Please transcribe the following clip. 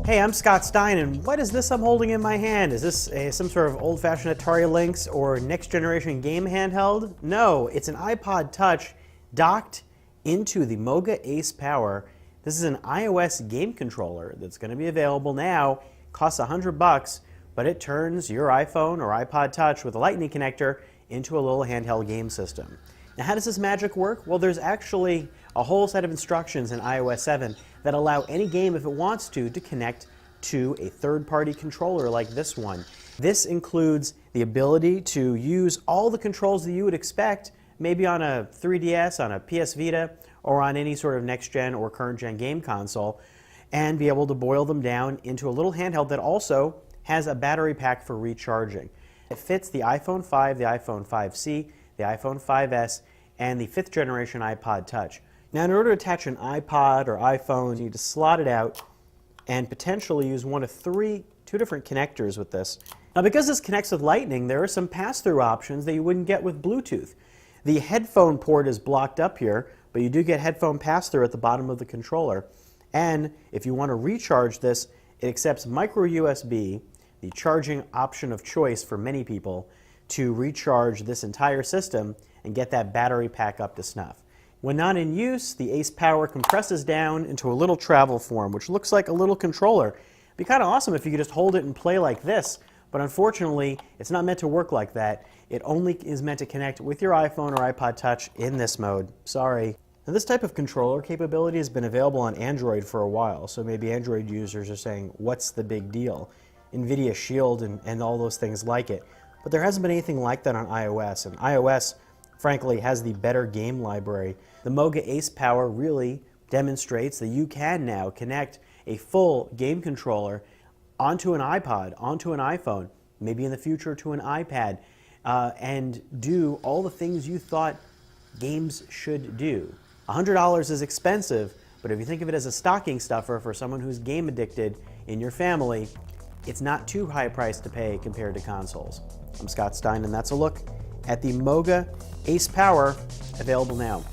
Hey, I'm Scott Stein, and what is this I'm holding in my hand? Is this some sort of old-fashioned Atari Lynx or next-generation game handheld? No, it's an iPod Touch docked into the Moga Ace Power. This is an iOS game controller that's going to be available now. Costs $100, but it turns your iPhone or iPod Touch with a lightning connector into a little handheld game system. Now, how does this magic work? Well, there's actually a whole set of instructions in iOS 7 that allow any game, if it wants to connect to a third-party controller like this one. This includes the ability to use all the controls that you would expect, maybe on a 3DS, on a PS Vita, or on any sort of next-gen or current-gen game console, and be able to boil them down into a little handheld that also has a battery pack for recharging. It fits the iPhone 5, the iPhone 5C, the iPhone 5S, and the 5th generation iPod Touch. Now, in order to attach an iPod or iPhone, you need to slot it out and potentially use one of two different connectors with this. Now, because this connects with Lightning, there are some pass-through options that you wouldn't get with Bluetooth. The headphone port is blocked up here, but you do get headphone pass-through at the bottom of the controller. And if you want to recharge this, it accepts micro USB, the charging option of choice for many people, to recharge this entire system and get that battery pack up to snuff. When not in use, the Ace Power compresses down into a little travel form, which looks like a little controller. It'd be kind of awesome if you could just hold it and play like this, but unfortunately, it's not meant to work like that. It only is meant to connect with your iPhone or iPod Touch in this mode. Sorry. Now, this type of controller capability has been available on Android for a while, so maybe Android users are saying, what's the big deal? NVIDIA Shield and all those things like it. But there hasn't been anything like that on iOS, and iOS frankly has the better game library. The Moga Ace Power really demonstrates that you can now connect a full game controller onto an iPod, onto an iPhone, maybe in the future to an iPad, and do all the things you thought games should do. $100 is expensive, but if you think of it as a stocking stuffer for someone who's game addicted in your family, it's not too high a price to pay compared to consoles. I'm Scott Stein, and that's a look at the Moga Ace Power, available now.